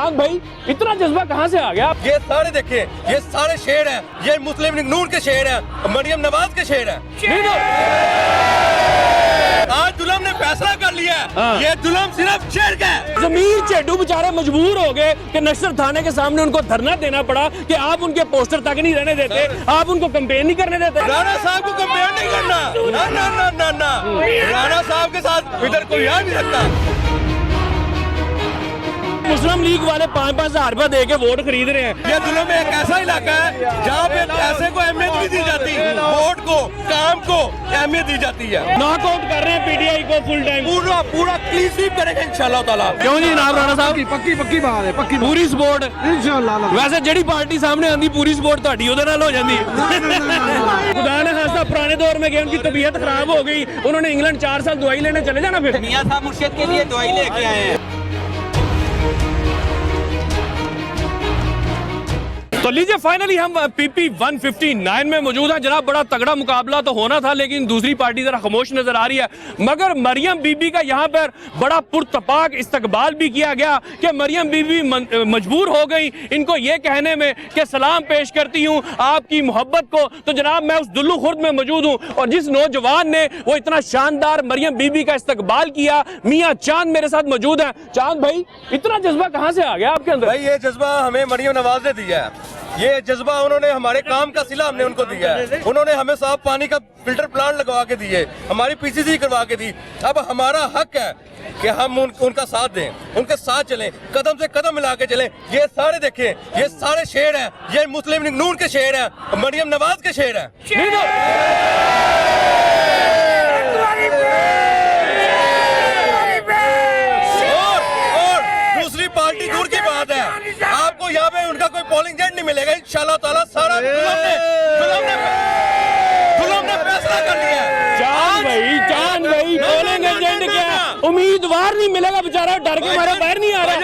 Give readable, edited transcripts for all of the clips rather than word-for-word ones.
चांद भाई इतना जज्बा कहाँ से आ गया? ये सारे देखिए, ये सारे शेर हैं, ये मुस्लिम लीग नून के शेर हैं, मरियम नवाज के शेर हैं। नहीं तो आज जुल्म ने फैसला कर लिया है, ये जुल्म सिर्फ शेर का है। जमीर चेडू बेचारे मजबूर हो गए कि नक्सल थाने के सामने उनको धरना देना पड़ा कि आप उनके पोस्टर तक नहीं रहने देते, आप उनको कंपेन नहीं करने देते। राणा साहब को कंपेयर नहीं करना, ना ना ना ना ना, राणा साहब के साथ इधर कोई आ नहीं सकता। मुस्लिम लीग वाले 5-5 रुपए दे के वोट खरीद रहे हैं। ये जुल्म एक ऐसा इलाका है जहाँ पे पैसे को अहमियत नहीं दी जाती, वोट को, काम को अहमियत दी जाती है। नॉकआउट कर रहे हैं पीटीआई को फुल टाइम, पूरा क्लीन स्वीप करेंगे इंशाल्लाह ताला। क्यों जी जनाब राणा साहब? पक्की बात है, पक्की पूरी सपोर्ट इंशाल्लाह। वैसे जेडी पार्टी सामने आंदी पूरी सपोर्ट ਤੁਹਾਡੀ ਉਹਦੇ ਨਾਲ हो जाती खुदा ने खासा पुराने दौर में गए, उनकी तबीयत खराब हो गई, उन्होंने इंग्लैंड 4 साल दवाई लेने चले जाना। फिर मियां साहब मुर्शिद के लिए दवाई लेके आए हैं। तो लीजिए फाइनली हम पीपी 159 में मौजूद हैं। जनाब बड़ा तगड़ा मुकाबला तो होना था, लेकिन दूसरी पार्टी जरा खामोश नजर आ रही है। मगर मरियम बीबी का यहाँ पर बड़ा पुरतपाक इस्तकबाल भी किया गया कि मरियम बीबी मजबूर हो गई इनको ये कहने में कि सलाम पेश करती हूँ आपकी मोहब्बत को। तो जनाब मैं उस दुल्लू खुर्द में मौजूद हूँ और जिस नौजवान ने वो इतना शानदार मरियम बीबी का इस्तकबाल किया, मियाँ चांद मेरे साथ मौजूद है। चांद भाई इतना जज्बा कहाँ से आ गया आपके अंदर? भाई ये जज्बा हमें मरियम नवाज ने दिया है, ये जज्बा उन्होंने हमारे काम का सिला हमने उनको दिया है। उन्होंने हमें साफ पानी का फिल्टर प्लांट लगवा के दिए, हमारी पीसीसी करवा के दी। अब हमारा हक है कि हम उनका साथ दें, उनके साथ चलें, कदम से कदम मिला के चलें। ये सारे देखिए, ये सारे शेर हैं, ये मुस्लिम लीग नून के शेर हैं, मरियम नवाज के शेर हैं। नहीं तो और दूसरी पार्टी दूर की बात है, आपको यहाँ पे उनका कोई पोलिंग एजेंट नहीं मिलेगा इंशाल्लाह ताला। सारा जुल्म ने फैसला कर लिया है। चांद भाई पोलिंग एजेंट क्या, उम्मीदवार नहीं मिलेगा बेचारा, डर के मारे बाहर नहीं आ रहा।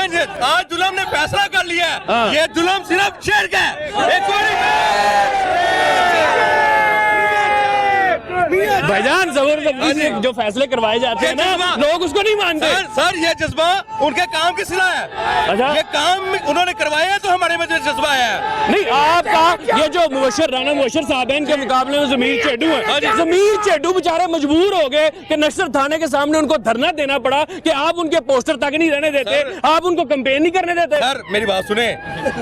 आज जुल्म ने फैसला कर लिया है, ये जुल्म सिर्फ शेर का है। एक भाईजान जबरदस्ती से जो फैसले करवाए जाते हैं ना, लोग उसको नहीं मानते। सर ये जज्बा उनके काम की सिला है। अच्छा, ये काम उन्होंने करवाया है तो हमारे में जो जज्बा है। नहीं आपका ये जो राणा मुबशर साहब हैं, इनके मुकाबले में जमीर चेडू है। जमीर चेडू बेचारे मजबूर हो गए कि नक्सल थाने के सामने उनको धरना देना पड़ा कि आप उनके पोस्टर तक नहीं रहने देते, आप उनको कंपेन नहीं करने देते। सर मेरी बात सुने,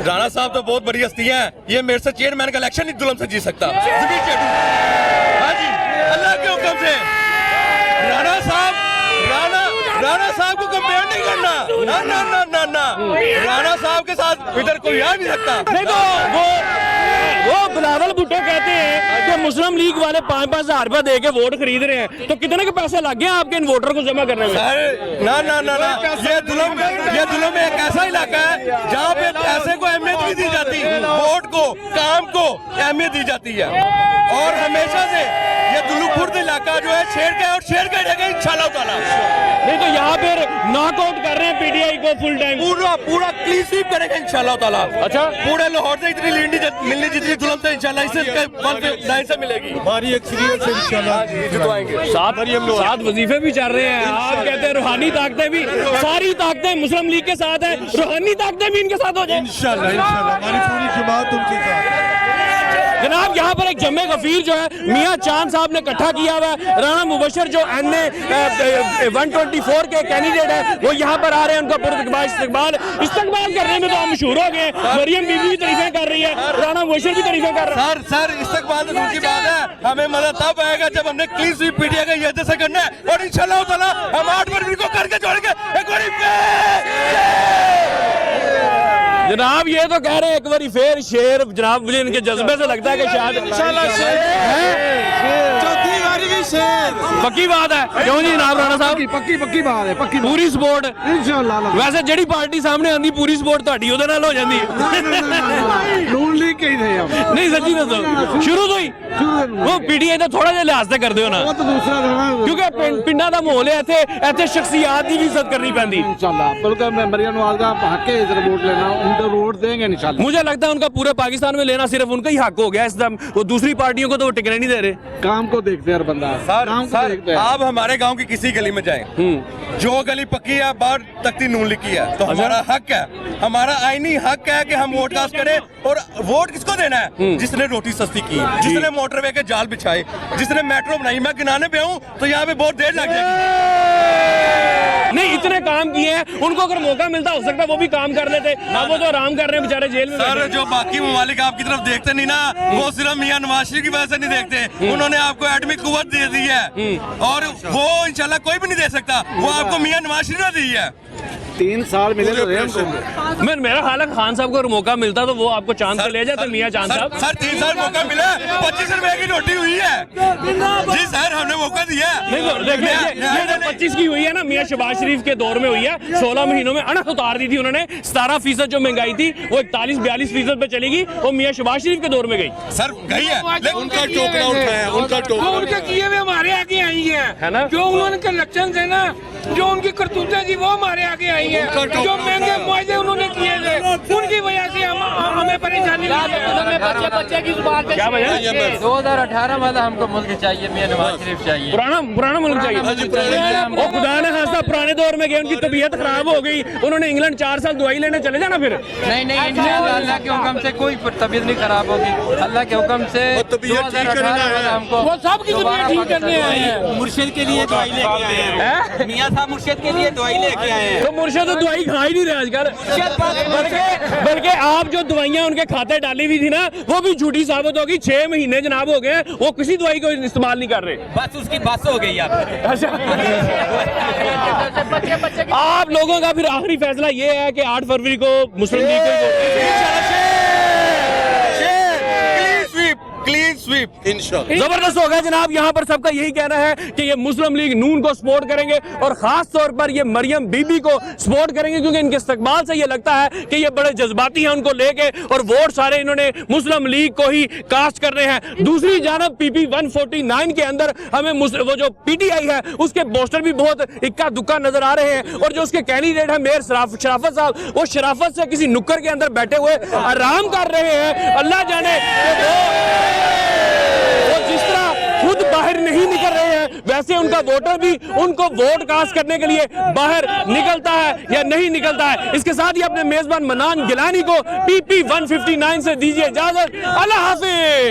राणा साहब तो बहुत बड़ी हस्ती है, ये मेरे से चेयरमैन का इलेक्शन नहीं जुल्म से जीत सकता। जमीर चेडू, हाँ जी, अल्लाह के हुक्म से राणा साहब को कंपेयर नहीं करना, ना ना ना ना ना, राणा साहब के साथ इधर कोई आ नहीं सकता। नहीं तो वो बिलावल भुट्टो कहते हैं कि मुस्लिम लीग वाले 5-5 रुपए दे के वोट खरीद रहे हैं, तो कितने के पैसे लग गए आपके इन वोटर को जमा करने में? सर ना ना ना ना, ये जुल्म एक ऐसा इलाका है जहाँ पे पैसे को अहमियत नहीं दी जाती, वोट को, काम को अहमियत दी जाती है। और हमेशा से ये दुल्लू खुर्द इलाका जो है शेर का है और शेर का रहेगा इंशाल्लाह ताला। नहीं तो यहाँ पर नॉकआउट कर रहे हैं पीटीआई को फुल टाइम, पूरा क्लीन स्वीप करेगा इंशाल्लाह ताला। अच्छा, पूरे लाहौर से इतनी लीड मिलनी जितनी जुल्म से इंशाल्लाह इससे 1/9 से मिलेगी। हमारी अक्सरियत से इंशाल्लाह जितवाएंगे। 7 वजीफे भी चल रहे हैं, आप कहते हैं रूहानी ताकतें भी, सारी ताकतें मुस्लिम लीग के साथ है, रूहानी ताकतें भी इनके साथ हो जाए इंशाल्लाह। हमारी पूरी जमात उनके साथ। जनाब यहाँ पर एक जम्मे गफीर जो है मियाँ चांद साहब ने इकट्ठा किया हुआ है। राणा मुबशर जो NA 124 के कैंडिडेट है वो यहाँ पर आ रहे हैं, उनका इस्तकबाल करने में तो हम मशहूर हो गए। मरियम बीबी भी तारीफें कर रही है, राणा मुबशर भी तारीफें कर रहे हैं। सर इस्तकबाल तो दूर की बात है, हमें मजा तब आएगा जब हमने क्लीन स्वीप पीटीआई का ये जैसे करना है और इंशाल्लाह ताला हम 8 फरवरी को करके छोड़ेंगे। एक बार जनाब ये तो कह रहे हैं एक बार फिर शेर, जनाब मुझे इनके जज्बे से लगता है कि शायद पक्की बात है। क्यों जी जनाब राणा साहब? पक्की बात है, पक्की पूरी सपोर्ट इंशाल्लाह। वैसे जेडी पार्टी सामने आंदी पूरी सपोर्ट ਤੁਹਾਡੀ ਉਹਦੇ ਨਾਲ ਹੋ ਜਾਂਦੀ नून लीग के ही थे हम। नहीं सच्ची दसो शुरू तो ही वो पीटीआई ਦਾ ਥੋੜਾ ਜਿਹਾ ਲਿਹਾਜ਼ ਤੇ ਕਰਦੇ ਹੋ ਨਾ, वो तो दूसरा था ਕਿਉਂਕਿ ਪਿੰਡਾਂ ਦਾ ਮਾਹੌਲ ਹੈ, ਇੱਥੇ शख्सियात की भी इज्जत करनी पैंदी। इंशाल्लाह। बल्कि मरियम नवाज का हक है इधर वोट लेना, उनको वोट देंगे इंशाल्लाह। मुझे लगता है उनका पूरे पाकिस्तान में लेना सिर्फ उनका ही हक हो गया इस दम, वो दूसरी पार्टियों को तो वो टिकने नहीं दे रहे। काम को देखते हैं हर बंदा। गाँव को देखते हैं। आप हमारे गांव की किसी गली में जाएं, जो गली पक्की है बाहर तख्ती नून लिखी है, तो हमारा हक है, हमारा आईनी हक है कि हम वोट कास्ट करें। और वोट किसको देना है? जिसने रोटी सस्ती की, जिसने मोटरवे के जाल बिछाए, जिसने मेट्रो बनाई। मैं गिनाने पे हूँ तो यहाँ पे बहुत देर लग जाएगी। नहीं, इतने काम किए हैं, उनको अगर मौका मिलता हो सकता है वो भी काम कर लेते। अब वो तो आराम कर रहे हैं बेचारे जेल में। सर, जो बाकी ममालिक आपकी तरफ देखते नहीं ना, वो सिर्फ मियां नवाज शरीफ की वजह से नहीं देखते। उन्होंने आपको एटमी कुव्वत दे दी है, और वो इंशाल्लाह कोई भी नहीं दे सकता। वो आपको मियां नवाज शरीफ ने दी है। 3 साल मिले तो हमको। मेरा हाल है, खान साहब को अगर मौका मिलता तो वो आपको चांद पे ले जाते। मियां चांद साहब, सर 3 साल मौका मिला, 25 रुपए की रोटी हुई है। जी सर, हमने मौका दिया है। नहीं तो देखिए, ये जो 25 की हुई है ना, मियां शहबाज शरीफ के दौर में हुई है। 16 महीनों में अड़क उतार दी थी उन्होंने। 17% जो महंगाई थी वो 41-42% पे चलेगी। वो मियां शहबाज शरीफ के दौर में गई। सर गई है, लेकिन उनका टोकरा उठाया, उनका टोकरा उनके किए हुए हमारे आगे आई है ना? हैं, जो उनके लक्षण थे ना, जो उनकी करतूतें थी वो हमारे आगे आई हैं। जो महंगे मुआवजे उन्होंने किए थे, उनकी वजह से हमें परेशानी हुई है। बच्चे की जुबान पे क्या वजह? 2018 वाला हमको मुल्क चाहिए, मियां नवाज शरीफ चाहिए। पुराना मुल्क चाहिए। वो खुदा ने खासा पुराने दौर में गए, उनकी तबीयत खराब हो गई, उन्होंने इंग्लैंड 4 साल दवाई लेने चले जाना फिर। नहीं इंशाअल्लाह अल्लाह के हुक्म से कोई तबीयत नहीं खराब होगी। अल्लाह के हुक्म से 2018 वाला हमको वो सब की तबीयत ठीक करने आए हैं। मुर्शिद के लिए दवाई लेके आए हैं। मियां साहब मुर्शिद के लिए दवाई लेके आए हैं। तो मुर्शिद तो दवाई खा ही नहीं रहे आजकल। बल्कि आप जो दवाइयां उनके खाते डाली हुई थी ना, वो भी झूठी साबित होगी। 6 महीने जनाब हो गए, वो किसी दवाई को इस्तेमाल नहीं कर रहे। बस उसकी बस हो गई आप। आप लोगों का फिर आखिरी फैसला ये है कि 8 फरवरी को मुस्लिम लीग क्लीन स्वीप इंशाल्लाह। जबरदस्त होगा जनाब। यहाँ पर सबका यही कहना है कि ये मुस्लिम लीग नून को सपोर्ट करेंगे, और खास तौर पर ये मरियम बीबी को सपोर्ट करेंगे, क्योंकि इनके इस्तकबाल से ये लगता है कि ये बड़े जज्बाती हैं उनको लेके, और वोट सारे इन्होंने मुस्लिम लीग को ही कास्ट करने हैं। दूसरी जानब PP 149 के अंदर हमें वो जो PTI है उसके पोस्टर भी बहुत इक्का दुक्का नजर आ रहे हैं, और जो उसके कैंडिडेट है मेयर शराफत साहब, वो शराफत से किसी नुक्कर के अंदर बैठे हुए आराम कर रहे हैं। अल्लाह जाने वो जिस तरह खुद बाहर नहीं निकल रहे हैं, वैसे उनका वोटर भी उनको वोट कास्ट करने के लिए बाहर निकलता है या नहीं निकलता है। इसके साथ ही अपने मेजबान मनान गिलानी को PP 159 से दीजिए इजाजत। अल्लाह हाफिज।